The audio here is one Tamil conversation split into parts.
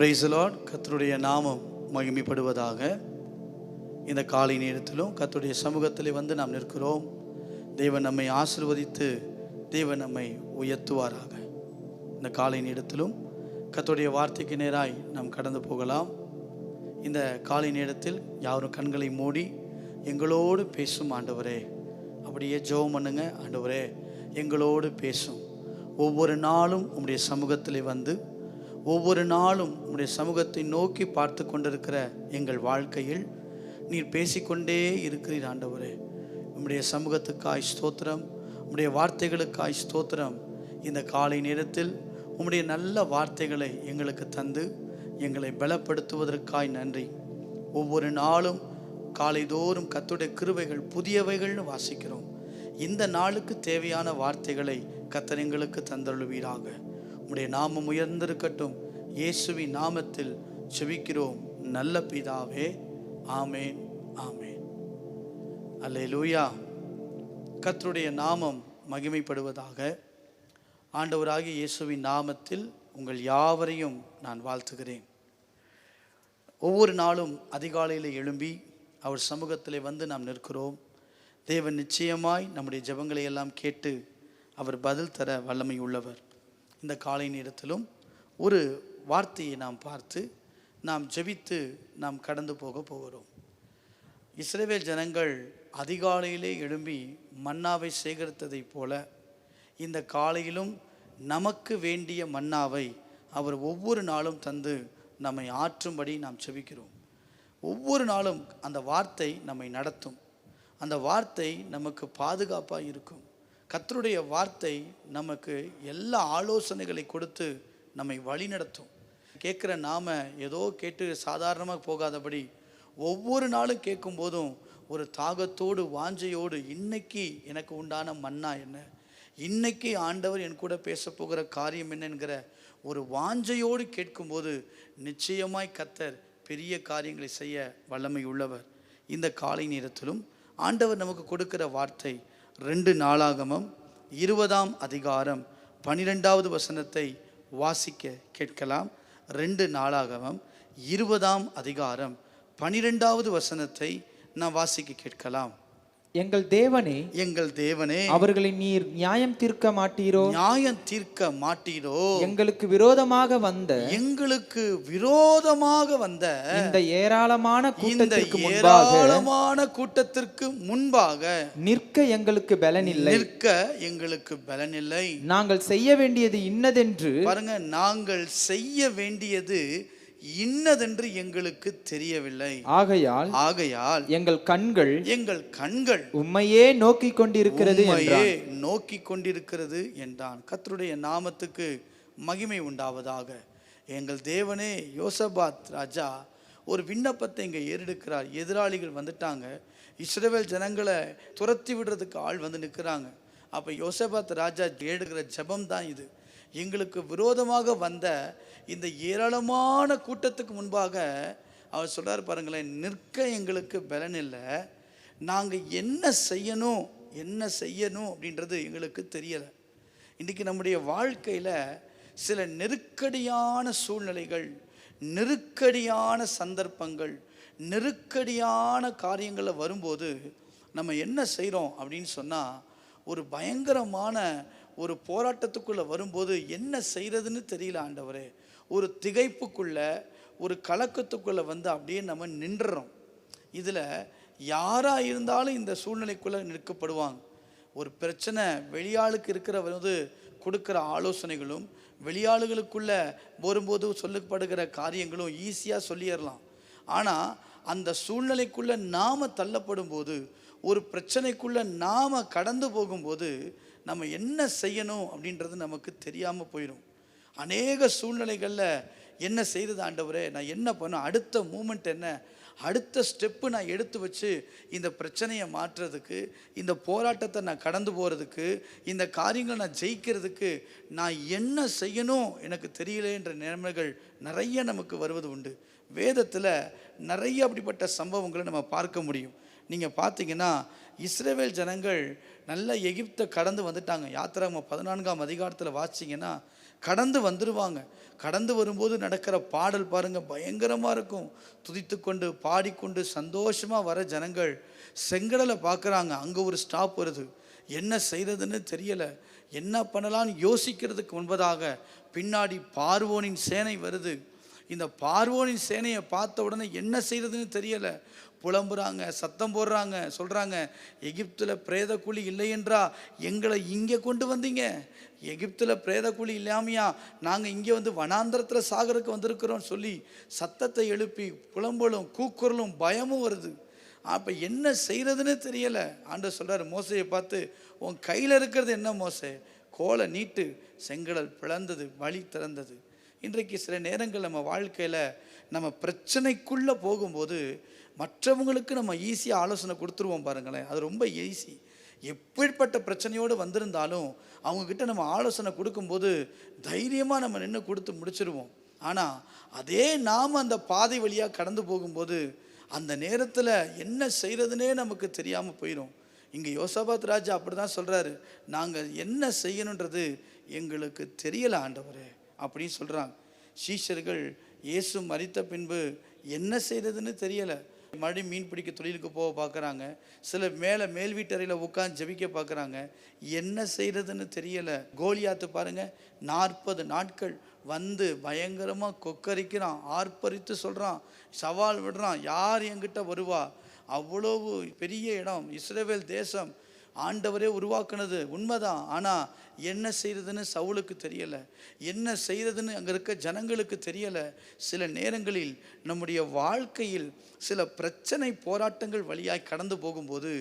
Praise the Lord. கர்த்தருடைய நாமம் மகிமைப்படுவதாக. இந்த காலை நேரத்திலும் கர்த்தருடைய சமூகத்திலே வந்து நாம் நிற்கிறோம். தேவன் நம்மை ஆசீர்வதித்து தேவன் நம்மை உயர்த்துவாராக. இந்த காலை நேரத்திலும் கர்த்தருடைய வார்த்தைக்கு நேராய் நாம் கடந்து போகலாம். இந்த காலை நேரத்தில் யாரும் கண்களை மூடி எங்களோடு பேசும் ஆண்டவரே, அப்படியே ஜெபம் பண்ணுங்க. ஆண்டவரே, எங்களோடு பேசும். ஒவ்வொரு நாளும் உம்முடைய சமூகத்திலே வந்து ஒவ்வொரு நாளும் உம்முடைய சமூகத்தை நோக்கி பார்த்து கொண்டிருக்கிற எங்கள் வாழ்க்கையில் நீர் பேசிக்கொண்டே இருக்கிறீர் ஆண்டவரே. உம்முடைய சமூகத்துக்காய் ஸ்தோத்திரம், உம்முடைய வார்த்தைகளுக்காய் ஸ்தோத்திரம். இந்த காலை நேரத்தில் உம்முடைய நல்ல வார்த்தைகளை எங்களுக்கு தந்து எங்களை பலப்படுத்துவதற்காய் நன்றி. ஒவ்வொரு நாளும் காலைதோறும் கர்த்தருடைய கிருபைகள் புதியவைகள்னு வாசிக்கிறோம். இந்த நாளுக்கு தேவையான வார்த்தைகளை கர்த்தர் எங்களுக்கு தந்தருளுவீராக. உம்முடைய நாமம் உயர்ந்திருக்கட்டும். இயேசுவின் நாமத்தில் ஜெபிக்கிறோம் நல்ல பிதாவே, ஆமேன், ஆமேன். அல்லேலூயா. கர்த்தருடைய நாமம் மகிமைப்படுவதாக. ஆண்டவராகிய இயேசுவின் நாமத்தில் உங்கள் யாவரையும் நான் வாழ்த்துகிறேன். ஒவ்வொரு நாளும் அதிகாலையில் எழும்பி அவர் சமூகத்திலே வந்து நாம் நிற்கிறோம். தேவன் நிச்சயமாய் நம்முடைய ஜெபங்களை எல்லாம் கேட்டு அவர் பதில் தர வல்லமை உள்ளவர். இந்த காலை நேரத்திலும் ஒரு வார்த்தையை நாம் பார்த்து நாம் ஜெபித்து நாம் கடந்து போகிறோம். இஸ்ரவேல் ஜனங்கள் அதிகாலையிலே எழும்பி மன்னாவை சேகரித்ததைப் போல இந்த காலையிலும் நமக்கு வேண்டிய மன்னாவை அவர் ஒவ்வொரு நாளும் தந்து நம்மை ஆற்றும்படி நாம் ஜெபிக்கிறோம். ஒவ்வொரு நாளும் அந்த வார்த்தை நம்மை நடத்தும். அந்த வார்த்தை நமக்கு பாதுகாப்பாக இருக்கும். கர்த்தருடைய வார்த்தை நமக்கு எல்லா ஆலோசனைகளை கொடுத்து நம்மை வழி நடத்தும். கேட்குற நாம் ஏதோ கேட்டு சாதாரணமாக போகாதபடி ஒவ்வொரு நாளும் கேட்கும் போதும் ஒரு தாகத்தோடு வாஞ்சையோடு இன்னைக்கு எனக்கு உண்டான மன்னா என்ன, இன்னைக்கு ஆண்டவர் என் கூட பேச போகிற காரியம் என்னங்கிற ஒரு வாஞ்சையோடு கேட்கும்போது நிச்சயமாய் கர்த்தர் பெரிய காரியங்களை செய்ய வல்லமை உள்ளவர். இந்த காலை நேரத்திலும் ஆண்டவர் நமக்கு கொடுக்கிற வார்த்தை 2 நாளாகமம் 20ஆம் அதிகாரம் 12வது வசனத்தை வாசிக்க கேட்கலாம். 2 நாளாகமம் 20ஆம் அதிகாரம் 12வது வசனத்தை நான் வாசிக்க கேட்கலாம். எங்கள் தேவனே, எங்கள் தேவனே, அவர்களை நீர் நியாயம் தீர்க்க மாட்டீரோ? நியாயம் தீர்க்க மாட்டீரோ? எங்களுக்கு விரோதமாக வந்த இந்த ஏராளமான கூட்டத்திற்கு முன்பாக நிற்க எங்களுக்கு பலனில்லை. நாங்கள் செய்ய வேண்டியது இன்னதென்று பாருங்க, நாங்கள் செய்ய வேண்டியது இன்னதென்று எங்களுக்கு தெரியவில்லை. ஆகையால் எங்கள் கண்கள் உம்மையே நோக்கி கொண்டிருக்கிறது என்றான். கர்த்தருடைய நாமத்துக்கு மகிமை உண்டாவதாக. எங்கள் தேவனே, யோசபாத் ராஜா ஒரு விண்ணப்பத்தை இங்கே ஏறெடுக்கிறார். எதிராளிகள் வந்துட்டாங்க, இஸ்ரவேல் ஜனங்களை துரத்தி விடுறதுக்கு ஆள் வந்து நிற்கிறாங்க. அப்போ யோசபாத் ராஜா ஏடுகிற ஜெபம் தான் இது. எங்களுக்கு விரோதமாக வந்த இந்த ஏராளமான கூட்டத்துக்கு முன்பாக அவர் சொல்றார் பாருங்களேன், நிற்க எங்களுக்கு பலன் இல்லை. நாங்கள் என்ன செய்யணும் அப்படின்றது எங்களுக்கு தெரியலை. இன்றைக்கி நம்முடைய வாழ்க்கையில் சில நெருக்கடியான சூழ்நிலைகள், நெருக்கடியான சந்தர்ப்பங்கள், நெருக்கடியான காரியங்களில் வரும்போது நம்ம என்ன செய்கிறோம் அப்படின்னு சொன்னால், ஒரு பயங்கரமான ஒரு போராட்டத்துக்குள்ளே வரும்போது என்ன செய்கிறதுன்னு தெரியல ஆண்டவரே. ஒரு திகைப்புக்குள்ள, ஒரு கலக்கத்துக்குள்ளே வந்து அப்படியே நம்ம நின்றுறோம். இதில் யாராக இருந்தாலும் இந்த சூழ்நிலைக்குள்ளே நிற்கப்படுவாங்க. ஒரு பிரச்சனை வெளியாளுக்கு இருக்கிற கொடுக்குற ஆலோசனைகளும், வெளியாளுகளுக்குள்ளே வரும்போது சொல்லப்படுகிற காரியங்களும் ஈஸியாக சொல்லிடலாம். ஆனால் அந்த சூழ்நிலைக்குள்ளே நாம் தள்ளப்படும் போது, ஒரு பிரச்சனைக்குள்ளே நாம் கடந்து போகும்போது நம்ம என்ன செய்யணும் அப்படின்றது நமக்கு தெரியாமல் போயிடும். அநேக சூழ்நிலைகளில் என்ன செய்கிறது ஆண்டவரே, நான் என்ன பண்ணணும், அடுத்த மூமெண்ட் என்ன, அடுத்த ஸ்டெப்பு நான் எடுத்து வச்சு இந்த பிரச்சனையை மாற்றுறதுக்கு, இந்த போராட்டத்தை நான் கடந்து போகிறதுக்கு, இந்த காரியங்களை நான் ஜெயிக்கிறதுக்கு நான் என்ன செய்யணும் எனக்கு தெரியலேன்ற நிலைமைகள் நிறைய நமக்கு வருவது உண்டு. வேதத்தில் நிறைய அப்படிப்பட்ட சம்பவங்களை நம்ம பார்க்க முடியும். நீங்கள் பார்த்தீங்கன்னா இஸ்ரவேல் ஜனங்கள் நல்ல எகிப்தை கடந்து வந்துட்டாங்க. யாத்திராகமம் 14ஆம் அதிகாரத்தில் வாசிங்கன்னா கடந்து வந்துடுவாங்க. கடந்து வரும்போது நடக்கிற பாடல் பாருங்கள், பயங்கரமாக இருக்கும். துதித்து கொண்டு பாடிக்கொண்டு சந்தோஷமாக வர ஜனங்கள் செங்கடலை பார்க்குறாங்க. அங்கே ஒரு ஸ்டாப் வருது. என்ன செய்கிறதுன்னு தெரியலை, என்ன பண்ணலான்னு யோசிக்கிறதுக்கு முன்பதாக பின்னாடி பார்வோனின் சேனை வருது. இந்த பார்வோனின் சேனையை பார்த்த உடனே என்ன செய்கிறதுன்னு தெரியலை, புலம்புறாங்க, சத்தம் போடுறாங்க, சொல்கிறாங்க, எகிப்தில் பிரேத குழி இல்லை என்றா எங்களை இங்கே கொண்டு வந்தீங்க? எகிப்தில் பிரேத குழி இல்லாமையா நாங்கள் இங்கே வந்து வனாந்திரத்தில் சாகருக்கு வந்திருக்கிறோன்னு சொல்லி சத்தத்தை எழுப்பி புலம்பலும் கூக்குரலும் பயமும் வருது. அப்போ என்ன செய்கிறதுன்னு தெரியலை. ஆண்டவர் சொல்கிறார் மோசையை பார்த்து, உன் கையில் இருக்கிறது என்ன மோசே? கோலை நீட்டு. செங்கடல் பிளந்தது, வழி திறந்தது. இன்றைக்கு சில நேரங்கள் நம்ம வாழ்க்கையில் நம்ம பிரச்சனைக்குள்ளே போகும்போது மற்றவங்களுக்கு நம்ம ஈஸியாக ஆலோசனை கொடுத்துருவோம் பாருங்களேன். அது ரொம்ப ஈஸி. எப்படிப்பட்ட பிரச்சனையோடு வந்திருந்தாலும் அவங்கக்கிட்ட நம்ம ஆலோசனை கொடுக்கும்போது தைரியமாக நம்ம நின்று கொடுத்து முடிச்சிடுவோம். ஆனால் அதே நாம் அந்த பாதை வழியாக கடந்து போகும்போது அந்த நேரத்தில் என்ன செய்கிறதுனே நமக்கு தெரியாமல் போயிடும். இங்கே யோசபாத் ராஜா அப்படி தான் சொல்கிறாரு, நாங்கள் என்ன செய்யணுன்றது எங்களுக்கு தெரியலை ஆண்டவரே அப்படின்னு சொல்கிறாங்க. சீஷர்கள் இயேசு மரித்த பின்பு என்ன செய்கிறதுன்னு தெரியலை. மறுபடியும் மீன் பிடிக்க தொழிலுக்கு போக பார்க்குறாங்க. சில மேல் வீட்டறையில் உட்காந்து ஜெபிக்க பார்க்குறாங்க. என்ன செய்கிறதுன்னு தெரியலை. கோலியாத்து பாருங்கள், 40 நாட்கள் வந்து பயங்கரமாக கொக்கரிக்கிறான், ஆர்ப்பரித்து சொல்கிறான், சவால் விடுறான், யார் என்கிட்ட வருவா? அவ்வளவு பெரிய இடம், இஸ்ரவேல் தேசம் ஆண்டவரே உருவாக்குனது உண்மைதான். ஆனால் என்ன செய்கிறதுன்னு சவுலுக்கு தெரியலை, என்ன செய்கிறதுன்னு அங்கே இருக்க ஜனங்களுக்கு தெரியலை. சில நேரங்களில் நம்முடைய வாழ்க்கையில் சில பிரச்சனை போராட்டங்கள் வழியாய் கடந்து போகும்போது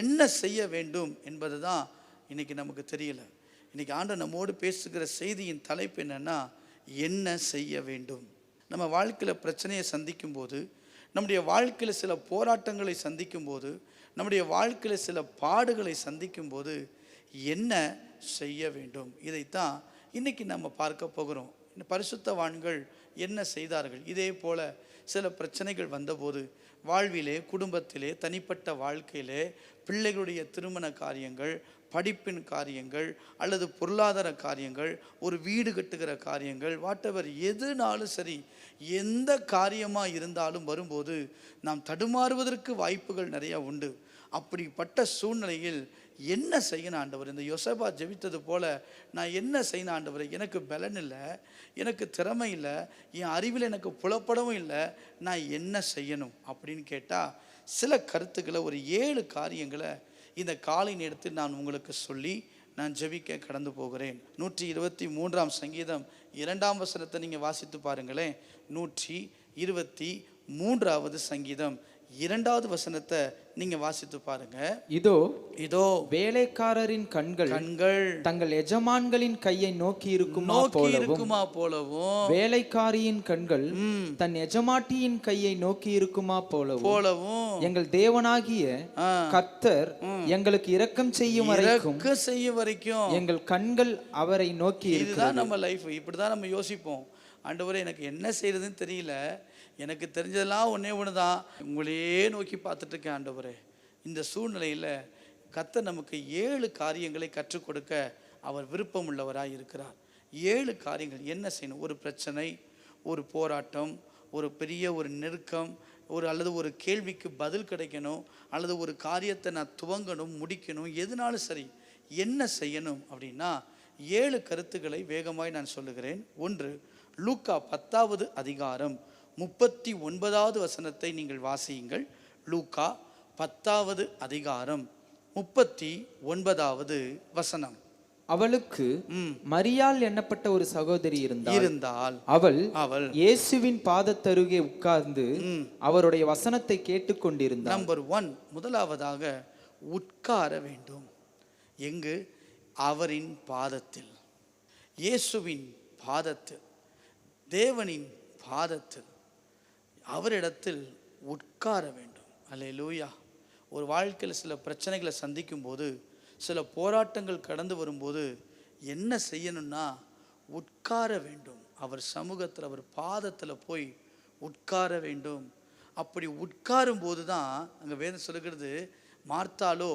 என்ன செய்ய வேண்டும் என்பது தான் இன்றைக்கி நமக்கு தெரியலை. இன்றைக்கி ஆண்டவர் நம்மோடு பேசுகிற செய்தியின் தலைப்பு என்னென்னா, என்ன செய்ய வேண்டும். நம்ம வாழ்க்கையில் பிரச்சனையை சந்திக்கும்போது, நம்முடைய வாழ்க்கையில் சில போராட்டங்களை சந்திக்கும்போது, நம்முடைய வாழ்க்கையில் சில பாடுகளை சந்திக்கும்போது என்ன செய்ய வேண்டும், இதைத்தான் இன்றைக்கி நம்ம பார்க்க போகிறோம். இந்த பரிசுத்தவான்கள் என்ன செய்தார்கள்? இதே போல் சில பிரச்சனைகள் வந்தபோது வாழ்விலே, குடும்பத்திலே, தனிப்பட்ட வாழ்க்கையிலே, பிள்ளைகளுடைய திருமண காரியங்கள், படிப்பின் காரியங்கள், அல்லது பொருளாதார காரியங்கள், ஒரு வீடு கட்டுகிற காரியங்கள், வாட்டெவர் எதுனாலும் சரி, எந்த காரியமாக இருந்தாலும் வரும்போது நாம் தடுமாறுவதற்கு வாய்ப்புகள் நிறையா உண்டு. அப்படிப்பட்ட சூழ்நிலையில் என்ன செய்யணும் ஆண்டவர்? இந்த யோசபா ஜெபித்தது போல் நான் என்ன செய்யணும் ஆண்டவர்? எனக்கு பலன் இல்லை, எனக்கு திறமை இல்லை, என் அறிவில் எனக்கு புலப்படவும் இல்லை, நான் என்ன செய்யணும் அப்படின்னு கேட்டால் சில கருத்துக்களை, ஒரு 7 காரியங்களை இந்த காலை நேரத்தில் நான் உங்களுக்கு சொல்லி நான் ஜெபிக்க கடந்து போகிறேன். 123ஆம் சங்கீதம் 2ஆம் வசனத்தை நீங்கள் வாசித்து பாருங்களேன். 123வது சங்கீதம் 2வது வசனத்தை நீங்க வாசித்து பாருங்க. இதோ இதோ வேலைக்காரரின் கண்கள் தங்கள் எஜமான்களின் கையை நோக்கி இருக்குமா போலவும், வேலைக்காரியின் கண்கள் தன் எஜமாட்டியின் கையை நோக்கி இருக்குமா போலவும் எங்கள் தேவனாகிய கர்த்தர் எங்களுக்கு இரக்கம் செய்யும் வரைக்கும் எங்கள் கண்கள் அவரை நோக்கி இருக்கிறது. இதுதான் நம்ம லைஃப். இப்படிதான் நம்ம யோசிப்போம். ஆண்டவரே, எனக்கு என்ன செய்யறதுன்னு தெரியல, எனக்கு தெரிஞ்சதெல்லாம் ஒன்று தான், உங்களையே நோக்கி பார்த்துட்டு இருக்கேன் ஆண்டவரே. இந்த சூழ்நிலையில் கர்த்தர் நமக்கு 7 காரியங்களை கற்றுக் கொடுக்க அவர் விருப்பம் உள்ளவராக இருக்கிறார். 7 காரியங்கள் என்ன செய்யணும்? ஒரு பிரச்சனை, ஒரு போராட்டம், ஒரு பெரிய ஒரு நெருக்கம், அல்லது ஒரு கேள்விக்கு பதில் கிடைக்கணும், அல்லது ஒரு காரியத்தை நான் துவங்கணும், முடிக்கணும், எதுனாலும் சரி என்ன செய்யணும் அப்படின்னா 7 கருத்துக்களை வேகமாய் நான் சொல்லுகிறேன். 1, லூக்கா 10வது அதிகாரம் 39வது வசனத்தை நீங்கள் வாசியுங்கள். லூக்கா 10வது அதிகாரம் 39வது வசனம். அவளுக்கு மரியாள் எண்ணப்பட்ட ஒரு சகோதரி இருந்தால் அவள் இயேசுவின் பாதத்தருகே உட்கார்ந்து அவருடைய வசனத்தை கேட்டுக்கொண்டிருந்தாள். நம்பர் 1, முதலாவதாக உட்கார வேண்டும். எங்கு? அவரின் பாதத்தில், இயேசுவின் பாதத்தில், தேவனின் பாதத்தில், அவரிடத்தில் உட்கார வேண்டும். அல்லேலூயா. ஒரு வாழ்க்கையில் சில பிரச்சனைகளை சந்திக்கும் போது, சில போராட்டங்கள் கடந்து வரும்போது என்ன செய்யணும்னா உட்கார வேண்டும். அவர் சமூகத்தில், அவர் பாதத்தில் போய் உட்கார வேண்டும். அப்படி உட்காரும் போது தான் அங்கே வேதம் சொல்லுகிறது, மார்த்தாலோ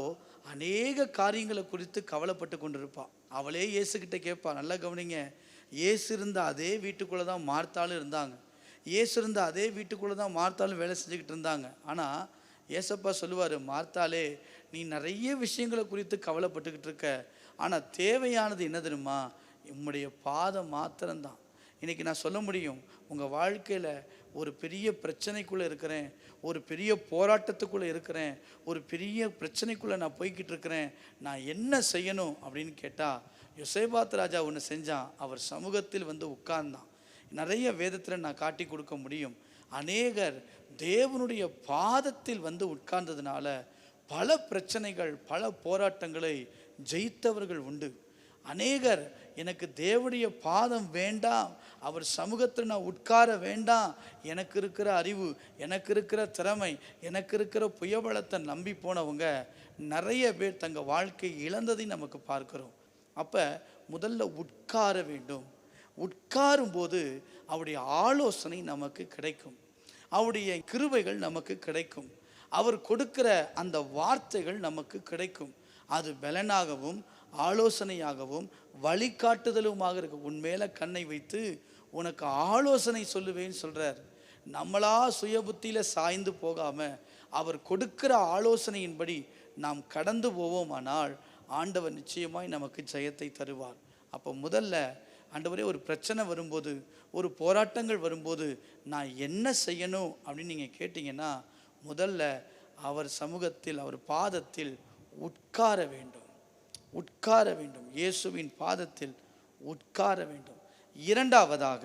அநேக காரியங்களை குறித்து கவலைப்பட்டு கொண்டிருப்பாள். அவளே இயேசுக்கிட்ட கேட்பா. நல்லா கவனிங்க, இயேசு இருந்த அதே வீட்டுக்குள்ளே தான் மார்த்தாலும் இருந்தாங்க. இயேசு இருந்த அதே வீட்டுக்குள்ளே தான் மார்த்தாலும் வேலை செஞ்சுக்கிட்டு இருந்தாங்க. ஆனால் ஏசப்பா சொல்லுவார், மார்த்தாலே நீ நிறைய விஷயங்களை குறித்து கவலைப்பட்டுக்கிட்டு இருக்க, ஆனால் தேவையானது என்ன தெரியுமா? உம்முடைய பாதம் மாத்திரம்தான். இன்றைக்கி நான் சொல்ல முடியும், உங்கள் வாழ்க்கையில் ஒரு பெரிய பிரச்சனைக்குள்ளே இருக்கிறேன், ஒரு பெரிய போராட்டத்துக்குள்ளே இருக்கிறேன், ஒரு பெரிய பிரச்சனைக்குள்ளே நான் போய்கிட்டு இருக்கிறேன், நான் என்ன செய்யணும் அப்படின்னு கேட்டால், யோசேபாத் ராஜா ஒன்று செஞ்சான். அவர் சமூகத்தில் வந்து உட்கார்ந்தான். நிறைய வேதத்தில் நான் காட்டி கொடுக்க முடியும். அநேகர் தேவனுடைய பாதத்தில் வந்து உட்கார்ந்ததுனால பல பிரச்சனைகள், பல போராட்டங்களை ஜெயித்தவர்கள் உண்டு. அநேகர் எனக்கு தேவனுடைய பாதம் வேண்டாம், அவர் சமூகத்தில் நான் உட்கார வேண்டாம், எனக்கு இருக்கிற அறிவு, எனக்கு இருக்கிற திறமை, எனக்கு இருக்கிற புயபலத்தை நம்பி போனவங்க நிறைய பேர் தங்கள் வாழ்க்கை இழந்ததை நமக்கு பார்க்கிறோம். அப்போ முதல்ல உட்கார வேண்டும். உட்காரும்போது அவருடைய ஆலோசனை நமக்கு கிடைக்கும், அவருடைய கிருபைகள் நமக்கு கிடைக்கும், அவர் கொடுக்கிற அந்த வார்த்தைகள் நமக்கு கிடைக்கும். அது பலனாகவும் ஆலோசனையாகவும் வழிகாட்டுதலுமாக இருக்கு. உன் மேலே கண்ணை வைத்து உனக்கு ஆலோசனை சொல்லுவேன்னு சொல்கிறார். நம்மளா சுய புத்தியில் சாய்ந்து போகாமல் அவர் கொடுக்கிற ஆலோசனையின்படி நாம் கடந்து போவோமானால் ஆண்டவர் நிச்சயமாய் நமக்கு ஜெயத்தை தருவார். அப்போ முதல்ல ஆண்டவரே, ஒரு பிரச்சனை வரும்போது, ஒரு போராட்டங்கள் வரும்போது நான் என்ன செய்யணும் அப்படின்னு நீங்கள் கேட்டிங்கன்னா, முதல்ல அவர் சமூகத்தில், அவர் பாதத்தில் உட்கார வேண்டும். உட்கார வேண்டும், இயேசுவின் பாதத்தில் உட்கார வேண்டும். இரண்டாவதாக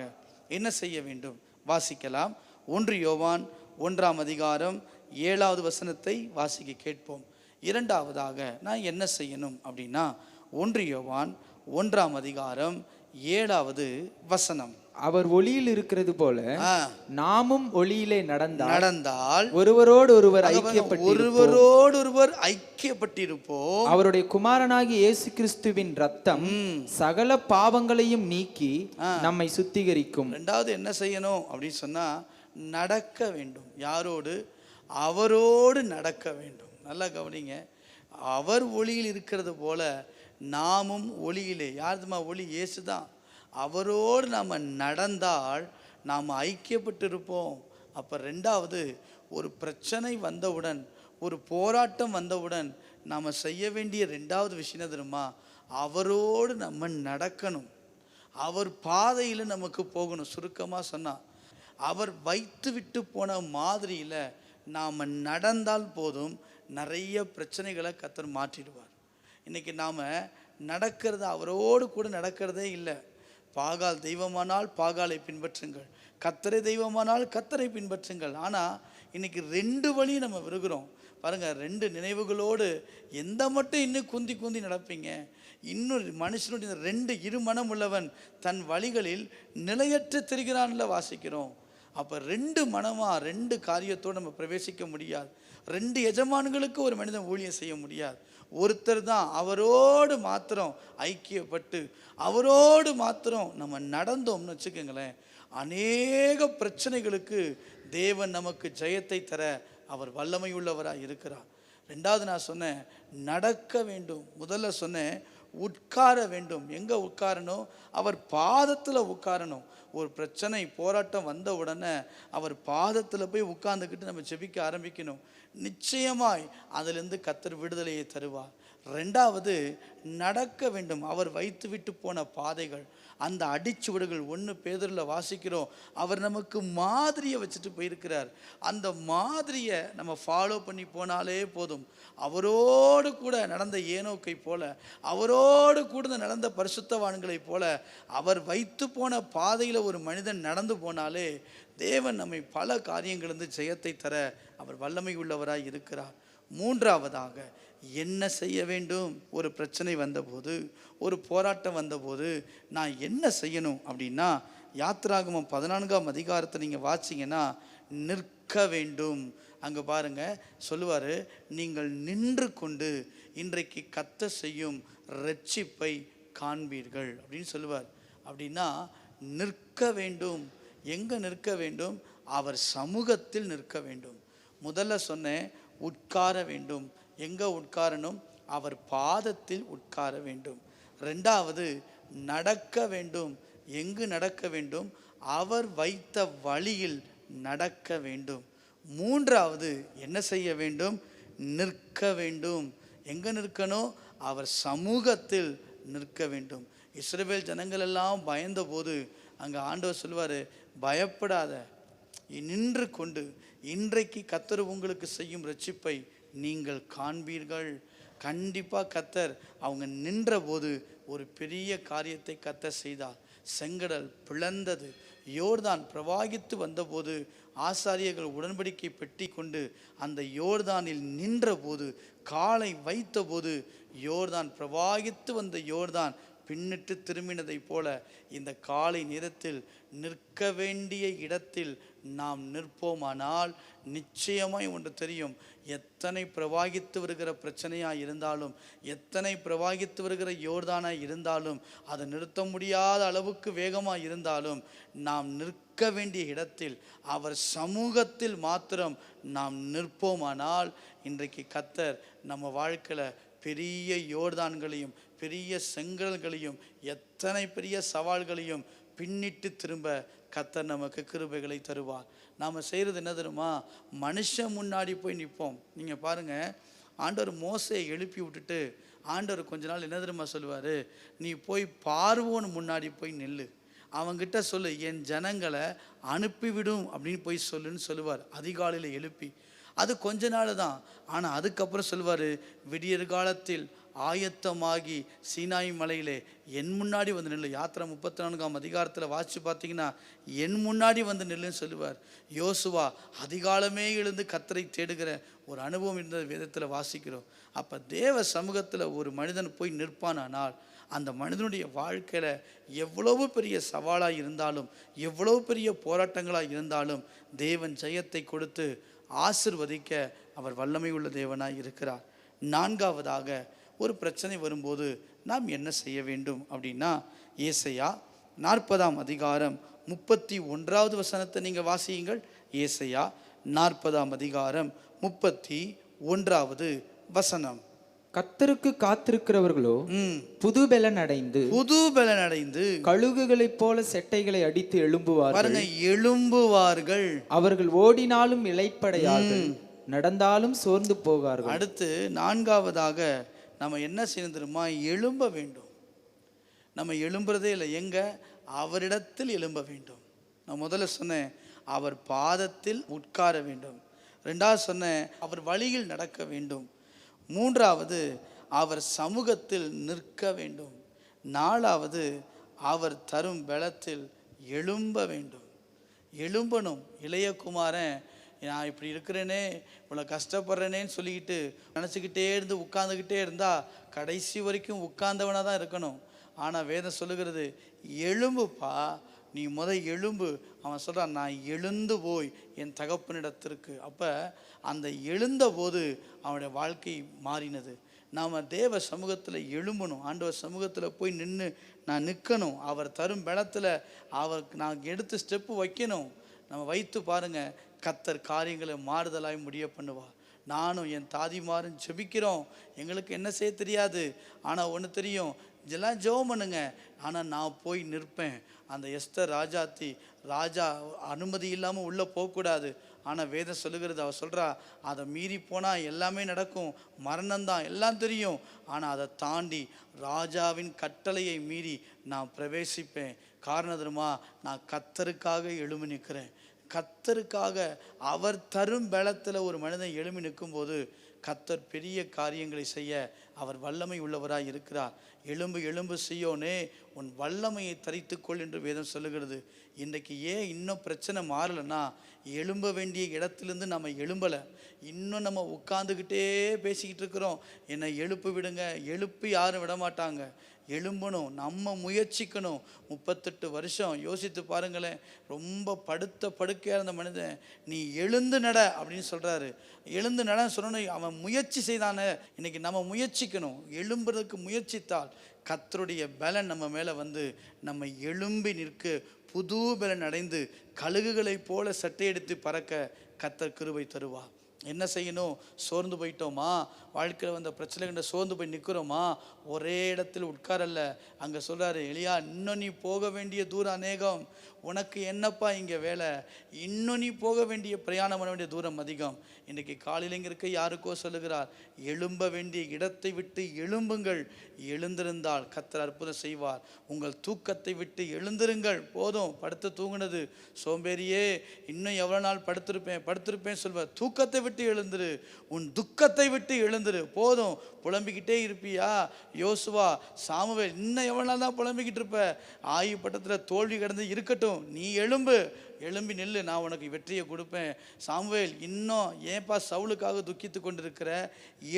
என்ன செய்ய வேண்டும்? வாசிக்கலாம். 1 யோவான் 1ஆம் அதிகாரம் 7வது வசனத்தை வாசிக்க கேட்போம். இரண்டாவதாக நான் என்ன செய்யணும் அப்படின்னா, 1 யோவான் 1ஆம் அதிகாரம் 7வது வசனம். அவர் ஒளியில் இருக்கிறது போல நாமும் ஒளியிலே நடந்தால் ஒருவரோடு ஒருவர் ஐக்கியப்பட்டிருப்போம். அவருடைய குமாரனாகிய இயேசு கிறிஸ்துவின் இரத்தம் சகல பாவங்களையும் நீக்கி நம்மை சுத்திகரிக்கும். ரெண்டாவது என்ன செய்யணும் அப்படின்னு சொன்னா, நடக்க வேண்டும். யாரோடு? அவரோடு நடக்க வேண்டும். நல்லா கவனிங்க, அவர் ஒளியில் இருக்கிறது போல நாமும் ஒளியிலே. யாருதுமா ஒளி? இயேசு தான். அவரோடு நாம் நடந்தால் நாம் ஐக்கியப்பட்டிருப்போம். அப்போ ரெண்டாவது, ஒரு பிரச்சனை வந்தவுடன், ஒரு போராட்டம் வந்தவுடன் நாம் செய்ய வேண்டிய ரெண்டாவது விஷயம் தெரியுமா? அவரோடு நம்ம நடக்கணும், அவர் பாதையில் நமக்கு போகணும். சுருக்கமாக சொன்னால், அவர் வைத்து விட்டு போன மாதிரியில் நாம் நடந்தால் போதும், நிறைய பிரச்சனைகளை கர்த்தர் மாற்றிடுவார். இன்றைக்கி நாம் நடக்கிறது, அவரோடு கூட நடக்கிறதே இல்லை. பாகால் தெய்வமானால் பாகாலை பின்பற்றுங்கள், கர்த்தரை தெய்வமானால் கர்த்தரை பின்பற்றுங்கள். ஆனால் இன்றைக்கி 2 வழி நம்ம விரும்புகிறோம் பாருங்கள். 2 நினைவுகளோடு எந்த மட்டும் இன்னும் குந்தி நடப்பீங்க? இன்னும் மனுஷனுடைய 2 இருமனம் உள்ளவன் தன் வழிகளில் நிலையற்று திரிகிறான்ல வாசிக்கிறோம். அப்போ 2 மனமாக 2 காரியத்தோடு நம்ம பிரவேசிக்க முடியாது. 2 எஜமான்களுக்கு ஒரு மனிதன் ஊழியம் செய்ய முடியாது. ஒருத்தர் தான். அவரோடு மாத்திரம் ஐக்கியப்பட்டு அவரோடு மாத்திரம் நம்ம நடந்தோம்னு வச்சுக்கோங்களேன், அநேக பிரச்சனைகளுக்கு தேவன் நமக்கு ஜெயத்தை தர அவர் வல்லமை உள்ளவராக இருக்கிறார். ரெண்டாவது நான் சொன்னேன் நடக்க வேண்டும். முதல்ல சொன்னேன் உட்கார வேண்டும். எங்கே உட்காரணும்? அவர் பாதத்தில் உட்காரணும். ஒரு பிரச்சனை போராட்டம் வந்த உடனே அவர் பாதத்தில் போய் உட்கார்ந்துக்கிட்டு நம்ம ஜெபிக்க ஆரம்பிக்கணும். நிச்சயமாய் அதிலிருந்து கர்த்தர் விடுதலையை தருவார். ரெண்டாவது நடக்க வேண்டும். அவர் வைத்து விட்டு போன பாதைகள், அந்த அடிச்சுவடுகள் 1 பேதுருல வாசிக்கிறோம். அவர் நமக்கு மாதிரியை வச்சுட்டு போயிருக்கிறார். அந்த மாதிரியை நம்ம ஃபாலோ பண்ணி போனாலே போதும். அவரோடு கூட நடந்த ஏனோக்கை போல, அவரோடு கூட நடந்த பரிசுத்தவான்களை போல, அவர் வைத்து போன பாதையில் ஒரு மனிதன் நடந்து போனாலே தேவன் நம்மை பல காரியங்களிலிருந்து ஜெயத்தை தர அவர் வல்லமை உள்ளவராய் இருக்கிறார். மூன்றாவதாக என்ன செய்ய வேண்டும்? ஒரு பிரச்சனை வந்தபோது, ஒரு போராட்டம் வந்தபோது நான் என்ன செய்யணும் அப்படின்னா, யாத்திராகமம் 14ஆம் அதிகாரத்தை நீங்கள் வாசிங்கன்னா நிற்க வேண்டும். அங்கே பாருங்க சொல்லுவார், நீங்கள் நின்று கொண்டு இன்றைக்கு கர்த்தர் செய்யும் இரட்சிப்பை காண்பீர்கள் அப்படின்னு சொல்லுவார். அப்படின்னா நிற்க வேண்டும். எங்கே நிற்க வேண்டும்? அவர் சமூகத்தில் நிற்க வேண்டும். முதல்ல சொன்னேன் உட்கார வேண்டும். எங்கே உட்காரணும்? அவர் பாதத்தில் உட்கார வேண்டும். ரெண்டாவது, நடக்க வேண்டும். எங்கு நடக்க வேண்டும்? அவர் வைத்த வழியில் நடக்க வேண்டும். மூன்றாவது என்ன செய்ய வேண்டும்? நிற்க வேண்டும். எங்கே நிற்கணும்? அவர் சமூகத்தில் நிற்க வேண்டும். இஸ்ரவேல் ஜனங்கள் எல்லாம் பயந்த போது அங்கே ஆண்டவர் சொல்வார், பயப்படாத, நின்று கொண்டு இன்றைக்கு கர்த்தர் உங்களுக்கு செய்யும் ரட்சிப்பை நீங்கள் காண்பீர்கள். கண்டிப்பாக கர்த்தர் அவங்க நின்ற போது ஒரு பெரிய காரியத்தை கர்த்தர் செய்தார். செங்கடல் பிளந்தது. யோர்தான் பிரவாகித்து வந்தபோது ஆசாரியர்கள் உடன்படிக்கை பெட்டி கொண்டு அந்த யோர்தானில் நின்ற போது, காலை வைத்த போது, யோர்தான் பிரவாகித்து வந்த யோர்தான் பின்னிட்டு திரும்பினதை போல இந்த காலை நேரத்தில் நிற்க வேண்டிய இடத்தில் நாம் நிற்போமானால் நிச்சயமாய் ஒன்று தெரியும். எத்தனை பிரவாகித்து வருகிற பிரச்சனையாக இருந்தாலும், எத்தனை பிரவாகித்து வருகிற யோர்தானாக இருந்தாலும், அதை நிறுத்த முடியாத அளவுக்கு வேகமாக இருந்தாலும், நாம் நிற்க வேண்டிய இடத்தில் அவர் சமூகத்தில் மாத்திரம் நாம் நிற்போமானால் இன்றைக்கு கர்த்தர் நம்ம வாழ்க்கையில் பெரிய யோர்தான்களையும் பெரிய செங்கல்களையும் எத்தனை பெரிய சவால்களையும் பின்னிட்டு திரும்ப கர்த்தர் நமக்கு கிருபைகளை தருவார். நாம் செய்கிறது என்ன தெரியுமா? மனுஷன் முன்னாடி போய் நிற்போம். நீங்கள் பாருங்கள், ஆண்டவர் மோசையை எழுப்பி விட்டுட்டு ஆண்டவர் கொஞ்ச நாள் என்ன தெரியுமா சொல்லுவார்? நீ போய் பார்வோன் முன்னாடி போய் நில்லு, அவங்கிட்ட சொல்லு, என் ஜனங்களை அனுப்பிவிடும் அப்படின்னு போய் சொல்லுன்னு சொல்லுவார். அதிகாலையில் எழுப்பி. அது கொஞ்ச நாள் தான். ஆனால் அதுக்கப்புறம் சொல்லுவார், விடியற் காலத்தில் ஆயத்தமாகி சீனாய் மலையிலே என் முன்னாடி வந்து நில்லு. யாத்திரை 34ஆம் அதிகாரத்தில் வாசித்து பார்த்தீங்கன்னா என் முன்னாடி வந்து நில்லுன்னு சொல்லுவார். யோசுவா அதிகாலமே எழுந்து கர்த்தரை தேடுகிற ஒரு அனுபவம் இருந்த வேதத்தில் வாசிக்கிறோம். அப்போ தேவ சமூகத்தில் ஒரு மனிதன் போய் நிற்பானால் அந்த மனிதனுடைய வாழ்க்கையில் எவ்வளவு பெரிய சவாலாக இருந்தாலும், எவ்வளவு பெரிய போராட்டங்களாக இருந்தாலும் தேவன் ஜெயத்தை கொடுத்து ஆசிர்வதிக்க அவர் வல்லமை உள்ள தேவனாய் இருக்கிறார். நான்காவதாக, ஒரு பிரச்சனை வரும்போது நாம் என்ன செய்ய வேண்டும் அப்படின்னா, ஏசாயா 40ஆம் அதிகாரம் 31வது வசனத்தை நீங்கள் வாசியுங்கள். ஏசாயா 40ஆம் அதிகாரம் 31வது வசனம். கர்த்தருக்கு காத்திருக்கிறவர்களோ புது பலன் அடைந்து கழுகுகளைப் போல செட்டைகளை அடித்து எழும்புவார்கள். எழும்புவார்கள். அவர்கள் ஓடினாலும் இளைப்படையார்கள், நடந்தாலும் சோர்ந்து போகார்கள். அடுத்து நான்காவதாக நம்ம என்ன செய்யணும் தெரியுமா? எழும்ப வேண்டும். நம்ம எழும்புறதே இல்லை. எங்க? அவரிடத்தில் எழும்ப வேண்டும். நான் முதல்ல சொன்னேன், அவர் பாதத்தில் உட்கார வேண்டும். ரெண்டாவது சொன்னேன், அவர் வழியில் நடக்க வேண்டும். மூன்றாவது, அவர் சமூகத்தில் நிற்க வேண்டும். நாலாவது, அவர் தரும் பலத்தில் எழும்ப வேண்டும். எழும்பணும். இளையகுமாரன், நான் இப்படி இருக்கிறேனே, இவ்வளோ கஷ்டப்படுறேனேன்னு சொல்லிக்கிட்டு நினச்சிக்கிட்டே இருந்து உட்கார்ந்துக்கிட்டே இருந்தால் கடைசி வரைக்கும் உட்கார்ந்தவனாக தான் இருக்கணும். ஆனால் வேதம் சொல்லுகிறது, எழும்புப்பா, நீ எழும்பு. அவன் சொல்கிறான், நான் எழுந்து போய் என் தகப்பனிடத்திற்கு. அப்போ அந்த எழுந்த போது அவனுடைய வாழ்க்கை மாறினது. நாம் தேவ சமூகத்தில் எழும்பணும். ஆண்டவர் சமூகத்தில் போய் நின்று நான் நிற்கணும். அவர் தரும் பலத்தில் அவருக்கு நான் எடுத்து ஸ்டெப்பு வைக்கணும். நம்ம வைத்து பாருங்கள், கர்த்தர் காரியங்களை மாறுதலாய் முடிய பண்ணுவார். நானும் என் தாதிமாரும் ஜெபிக்கிறோம். எங்களுக்கு என்ன செய்ய தெரியாது, ஆனால் ஒன்று தெரியும், இதெல்லாம் ஜெபம் பண்ணுங்க. ஆனால் நான் போய் நிற்பேன். அந்த எஸ்தர் ராஜா அனுமதி இல்லாமல் உள்ளே போகக்கூடாது. ஆனால் வேதம் சொல்லுகிறது, அவள் சொல்கிறா, அதை மீறி போனால் எல்லாமே நடக்கும், மரணம்தான், எல்லாம் தெரியும். ஆனால் அதை தாண்டி ராஜாவின் கட்டளையை மீறி நான் பிரவேசிப்பேன். காரணம் தெரியுமா? நான் கர்த்தருக்காக எழும்பி நிற்கிறேன். கர்த்தருக்காக அவர் தரும் பலத்தில் ஒரு மனிதன் எழும்பி நிற்கும்போது கர்த்தர் பெரிய காரியங்களை செய்ய அவர் வல்லமை உள்ளவராய் இருக்கிறார். எழும்பு சீயோனே, உன் வல்லமையை தரித்துக்கொள் என்று வேதம் சொல்லுகிறது. இன்றைக்கு ஏன் இன்னும் பிரச்சனை மாறலைன்னா, எழும்ப வேண்டிய இடத்துலேருந்து நம்ம எழும்பலை. இன்னும் நம்ம உட்காந்துக்கிட்டே பேசிக்கிட்டு இருக்கிறோம். என்னை எழுப்பி விடுங்க. எழுப்பி யாரும் விடமாட்டாங்க. எழும்பணும். நம்ம முயற்சிக்கணும். 38 வருஷம் யோசித்து பாருங்களேன். ரொம்ப படுக்கையாக இருந்த மனிதன் நீ எழுந்து நட அப்படின்னு சொல்கிறாரு. எழுந்து நடன்னு சொல்லணும். அவன் முயற்சி செய்தானே. இன்னைக்கு நம்ம முயற்சிக்கணும். எழும்புறதுக்கு முயற்சித்தால் கர்த்தருடைய பலன் நம்ம மேலே வந்து நம்ம எழும்பி நிற்க புது பலன் அடைந்து கழுகுகளைப் போல சட்டையெடுத்து பறக்க கர்த்தர் கிருபை தருவார். என்ன செய்யணும்? சோர்ந்து போயிட்டோமா, வாழ்க்கையில் வந்த பிரச்சனைகளை சோர்ந்து போய் நிற்கிறோமா, ஒரே இடத்தில் உட்காரல்ல. அங்கே சொல்கிறாரு எலியா, இன்னும் நீ போக வேண்டிய தூரம் அநேகம், உனக்கு என்னப்பா இங்கே வேலை, இன்னும் நீ போக வேண்டிய பிரயாணம் பண்ண வேண்டிய தூரம் அதிகம். இன்றைக்கி காலையில் இங்கே இருக்க யாருக்கோ சொல்லுகிறார், எழும்ப வேண்டிய இடத்தை விட்டு எழும்புங்கள், எழுந்திருந்தால் கர்த்தர் அற்புதம் செய்வார். உங்கள் தூக்கத்தை விட்டு எழுந்திருங்கள். போதும் படுத்து தூங்குனது, சோம்பேறியே இன்னும் எவ்வளோ நாள் படுத்திருப்பேன் சொல்வார். தூக்கத்தை விட்டு எழுந்துரு, உன் துக்கத்தை விட்டு எழுந்துரு. போதும் புலம்பிக்கிட்டே இருப்பியா? யோசுவா, சாமுவேல், இன்னும் எவ்வளோ நாள் தான் புலம்பிக்கிட்டு இருப்ப? ஆயு பட்டத்தில் தோல்வி கடந்து இருக்கட்டும், நீ எழும்பி நில்லு, நான் உனக்கு வெற்றியை கொடுப்பேன். சாமுவேல், இன்னும் ஏன்பா சவுலுக்காக துக்கித்து கொண்டிருக்கிற?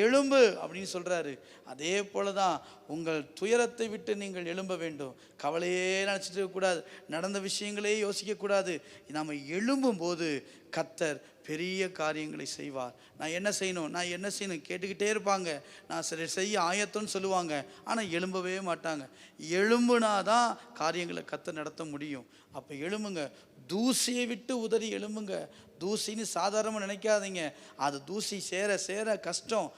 எழும்பு அப்படின்னு சொல்கிறாரு. அதே போல தான் உங்கள் துயரத்தை விட்டு நீங்கள் எழும்ப வேண்டும். கவலையே நினச்சிட்டு இருக்கக்கூடாது, நடந்த விஷயங்களே யோசிக்கக்கூடாது. நாம் எழும்பும்போது கர்த்தர் பெரிய காரியங்களை செய்வார். நான் என்ன செய்யணும் கேட்டுக்கிட்டே இருப்பாங்க. நான் சரி செய்ய ஆயத்தம்னு சொல்லுவாங்க, ஆனால் எழும்பவே மாட்டாங்க. எழும்புனாதான் காரியங்களை கர்த்தர் நடத்த முடியும். அப்போ எழும்புங்க, தூசியை விட்டு உதறி எழும்புங்க. தூசின்னு சாதாரணமாக நினைக்காதீங்க, அது தூசி சேர சேர கஷ்டம்.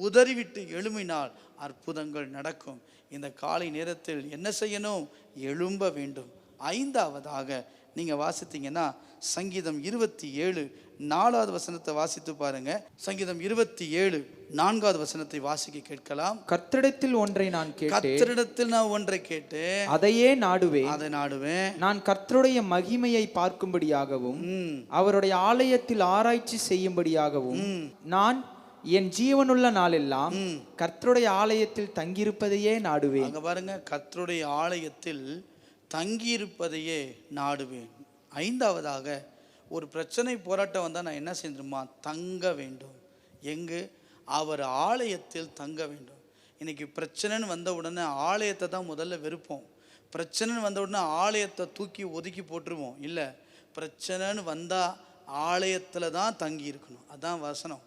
உதறி விட்டு எழும்பினால் அற்புதங்கள் நடக்கும். இந்த காலை நேரத்தில் என்ன செய்யணும்? எழும்ப வேண்டும். ஐந்தாவதாக நீங்கள் வாசித்தீங்கன்னா சங்கீதம் 27 4வது வசனத்தை வாசித்து பாருங்க. சங்கீதம் 27 4வது வசனத்தை வாசிக்க கேட்கலாம். கர்த்தரிடத்தில் நான் ஒன்றை கேட்டு அதை நாடுவேன். நான் கர்த்தருடைய மகிமையை பார்க்கும்படியாகவும் அவருடைய ஆலயத்தில் ஆராய்ச்சி செய்யும்படியாகவும் நான் என் ஜீவனுள்ள நாளெல்லாம் கர்த்தருடைய ஆலயத்தில் தங்கியிருப்பதையே நாடுவேன். அங்க பாருங்க, கர்த்தருடைய ஆலயத்தில் தங்கியிருப்பதையே நாடுவேன். ஐந்தாவதாக, ஒரு பிரச்சனை போராட்டம் வந்தால் நான் என்ன செஞ்சிருமா? தங்க வேண்டும். எங்கு? அவர் ஆலயத்தில் தங்க வேண்டும். இன்னைக்கு பிரச்சனைன்னு வந்த உடனே ஆலயத்தை தான் முதல்ல வெறுப்போம். பிரச்சனைன்னு வந்த உடனே ஆலயத்தை தூக்கி ஒதுக்கி போட்டுருவோம். இல்லை, பிரச்சனைன்னு வந்தால் ஆலயத்தில் தான் தங்கி இருக்கணும். அதுதான் வசனம்.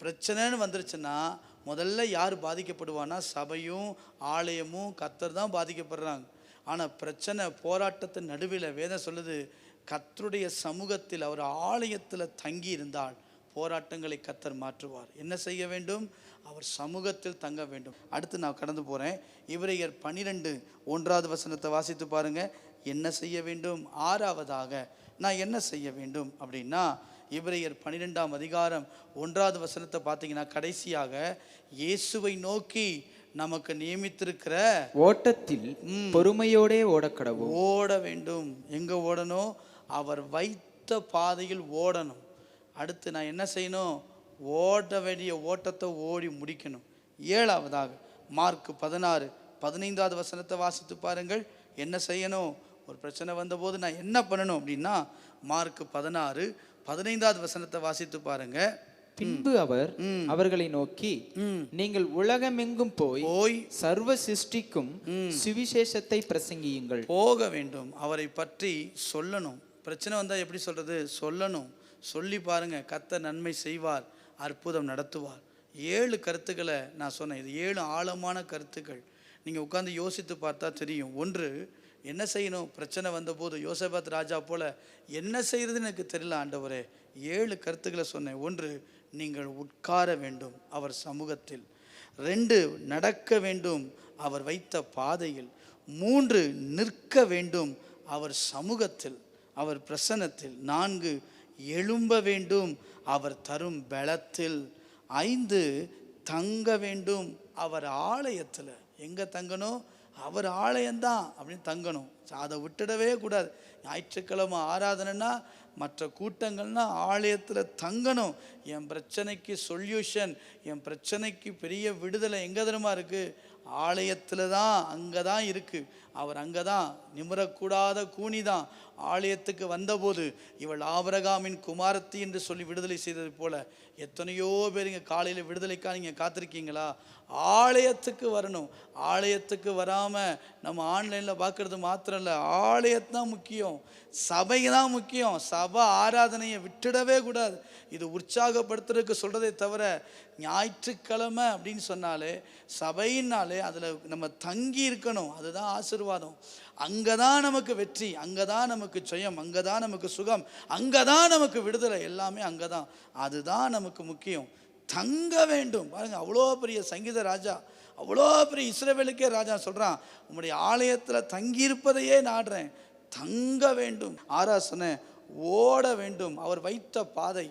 பிரச்சனைன்னு வந்துருச்சுன்னா முதல்ல யார் பாதிக்கப்படுவான்னா சபையும் ஆலயமும் கர்த்தர் தான் பாதிக்கப்படுறாங்க. ஆனால் பிரச்சனை போராட்டத்தின் நடுவில் வேதம் சொல்லுது, கர்த்தருடைய சமூகத்தில் அவர் ஆலயத்தில் தங்கி இருந்தால் போராட்டங்களை கர்த்தர் மாற்றுவார். என்ன செய்ய வேண்டும்? அவர் சமூகத்தில் தங்க வேண்டும். அடுத்து நான் கடந்து போகிறேன். எபிரெயர் 12 1வது வசனத்தை வாசித்து பாருங்க. என்ன செய்ய வேண்டும்? ஆறாவதாக நான் என்ன செய்ய வேண்டும் அப்படின்னா, எபிரெயர் 12ஆம் அதிகாரம் 1வது வசனத்தை பார்த்தீங்கன்னா, கடைசியாக இயேசுவை நோக்கி நமக்கு நியமித்திருக்கிற ஓட்டத்தில் பொறுமையோடே ஓட வேண்டும். எங்க ஓடணும்? அவர் வைத்த பாதையில் ஓடணும். அடுத்து நான் என்ன செய்யணும்? ஓட வேண்டிய ஓட்டத்தை ஓடி முடிக்கணும். ஏழாவதாக மார்க் 16 15வது வசனத்தை வாசித்து பாருங்கள். என்ன செய்யணும்? ஒரு பிரச்சனை வந்தபோது நான் என்ன பண்ணணும் அப்படின்னா, மார்க் 16 15வது வசனத்தை வாசித்து பாருங்க. பின்பு அவர் அவர்களை நோக்கி, நீங்கள் உலகமெங்கும் போய் சர்வ சிருஷ்டிக்கும் சுவிசேஷத்தை பிரசங்கியுங்கள். போக வேண்டும், அவரை பற்றி சொல்லணும். பிரச்சனை வந்தால் எப்படி சொல்றது? சொல்லணும். சொல்லி பாருங்க, கர்த்தர் நன்மை செய்வார், அற்புதம் நடத்துவார். 7 கருத்துக்களை நான் சொன்னேன். இது 7 ஆழமான கருத்துக்கள். நீங்கள் உட்காந்து யோசித்து பார்த்தா தெரியும். ஒன்று, என்ன செய்யணும்? பிரச்சனை வந்தபோது யோசபாத் ராஜா போல என்ன செய்யறதுன்னு எனக்கு தெரியல ஆண்டவரே. 7 கருத்துக்களை சொன்னேன். ஒன்று, நீங்கள் உட்கார வேண்டும் அவர் சமூகத்தில். 2, நடக்க வேண்டும் அவர் வைத்த பாதையில். 3, நிற்க வேண்டும் அவர் சமூகத்தில், அவர் பிரசன்னத்தில். 4, எழும்ப வேண்டும் அவர் தரும் பலத்தில். 5, தங்க வேண்டும் அவர் ஆலயத்தில். எங்கே தங்கணும்? அவர் ஆலயம்தான் அப்படின்னு தங்கணும். அதை விட்டுடவே கூடாது. ஞாயிற்றுக்கிழமை ஆராதனைன்னா, மற்ற கூட்டங்கள்னா ஆலயத்தில் தங்கணும். என் பிரச்சனைக்கு சொல்யூஷன், என் பிரச்சனைக்கு பெரிய விடுதலை எங்கே தரமா இருக்குது? ஆலயத்தில் தான். அங்கே தான் இருக்குது. அவர் அங்கே தான். நிமிரக்கூடாத கூனி தான். ஆலயத்துக்கு வந்தபோது இவள் ஆபிரகாமின் குமாரத்தி என்று சொல்லி விடுதலை செய்தது போல எத்தனையோ பேர் இங்கே காலையில் விடுதலைக்காக நீங்கள் காத்திருக்கீங்களா? ஆலயத்துக்கு வரணும். ஆலயத்துக்கு வராமல் நம்ம ஆன்லைனில் பார்க்குறது மாத்திரம் மாத்திரம் இல்லை, ஆலயத்தான் முக்கியம், சபை தான் முக்கியம். சபை ஆராதனையை விட்டுடவே கூடாது. இது உற்சாகப்படுத்துறதுக்கு சொல்கிறதே தவிர, ஞாயிற்றுக்கிழமை அப்படின்னு சொன்னாலே, சபையினாலே அதில் நம்ம தங்கி இருக்கணும். அதுதான் ஆசீர்வாதம். அங்கே தான் நமக்கு வெற்றி, அங்கே தான் நமக்கு ஜெயம், அங்கே தான் நமக்கு சுகம், அங்கே தான் நமக்கு விடுதலை, எல்லாமே அங்கே தான். அதுதான் நமக்கு முக்கியம். தங்க வேண்டும். பாருங்க, அவ்வளோ பெரிய சங்கீத ராஜா, அவ்வளோ பெரிய இஸ்ரவேலுக்கே ராஜா சொல்கிறான், உம்முடைய ஆலயத்தில் தங்கியிருப்பதையே நாடுறேன். தங்க வேண்டும், ஆராசனை ஓட வேண்டும். அவர் வைத்த பாதை,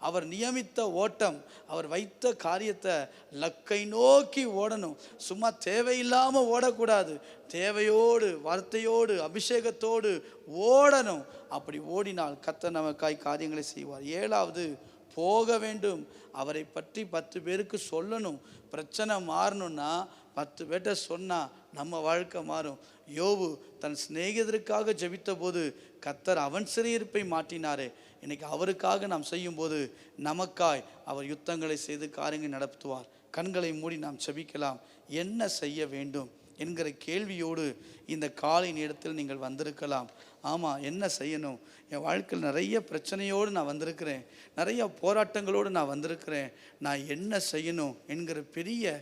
அவர் நியமித்த ஓட்டம், அவர் வைத்த காரியத்தை லக்கை நோக்கி ஓடணும். சும்மா தேவையில்லாமல் ஓடக்கூடாது. தேவையோடு, வார்த்தையோடு, அபிஷேகத்தோடு ஓடணும். அப்படி ஓடினால் கர்த்தர் நமக்காய் காரியங்களை செய்வார். 7வது, போக வேண்டும். அவரை பற்றி 10 பேருக்கு சொல்லணும். பிரச்சனை மாறணும்னா 10 பேர்கிட்ட சொன்னால் நம்ம வாழ்க்கை மாறும். யோபு தன் சிநேகிதருக்காக ஜெபித்த போது கர்த்தர் அவன் சிறையிருப்பை மாற்றினாரே. இன்னைக்கு அவருக்காக நாம் செய்யும்போது நமக்காய் அவர் யுத்தங்களை செய்து காரியங்களை நடத்துவார். கண்களை மூடி நாம் ஜெபிக்கலாம். என்ன செய்ய வேண்டும் என்கிற கேள்வியோடு இந்த காலை நேரத்தில் நீங்கள் வந்திருக்கலாம். ஆமாம், என்ன செய்யணும்? என் வாழ்க்கையில் நிறைய பிரச்சனையோடு நான் வந்திருக்கிறேன், நிறைய போராட்டங்களோடு நான் வந்திருக்கிறேன், நான் என்ன செய்யணும் என்கிற பெரிய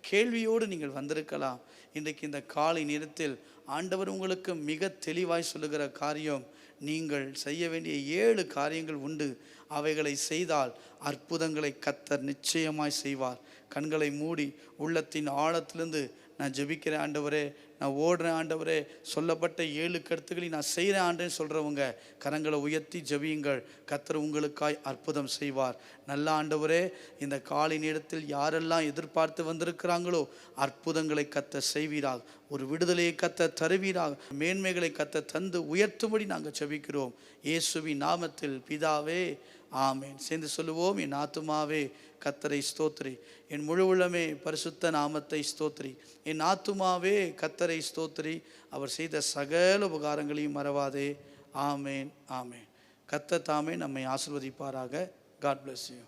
கேள்வியோடு நீங்கள் வந்திருக்கலாம். இன்றைக்கு இந்த காலை நேரத்தில் ஆண்டவர் உங்களுக்கு மிக தெளிவாய் சொல்லுகிற காரியம், நீங்கள் செய்ய வேண்டிய 7 காரியங்கள் உண்டு. அவைகளை செய்தால் அற்புதங்களை கர்த்தர் நிச்சயமாய் செய்வார். கண்களை மூடி உள்ளத்தின் ஆழத்திலிருந்து நான் ஜெபிக்கிறேன் ஆண்டவரே, நான் ஓடுறேன் ஆண்டவரே, சொல்லப்பட்ட 7 கருத்துக்களை நான் செய்கிறேன் ஆண்டேன்னு சொல்கிறவங்க கரங்களை உயர்த்தி ஜெபியுங்கள். கர்த்தர் உங்களுக்காய் அற்புதம் செய்வார். நல்ல ஆண்டவரே, இந்த காலை நேரத்தில் யாரெல்லாம் எதிர்பார்த்து வந்திருக்கிறாங்களோ அற்புதங்களை கர்த்தர் செய்வீராக, ஒரு விடுதலையை கர்த்தர் தருவீராக, மேன்மைகளை கர்த்தர் தந்து உயர்த்தும்படி நாங்கள் ஜெபிக்கிறோம் இயேசுவின் நாமத்தில் பிதாவே, ஆமேன். சேர்ந்து சொல்லுவோம். என் ஆத்துமாவே கர்த்தரை ஸ்தோத்திரி, என் முழு உள்ளமே பரிசுத்த நாமத்தை ஸ்தோத்திரி. என் ஆத்துமாவே கர்த்தரை ஸ்தோத்திரி, அவர் செய்த சகல உபகாரங்களையும் மறவாதே. ஆமேன், ஆமேன். கர்த்தர் தாமே நம்மை ஆசீர்வதிப்பாராக. God bless you.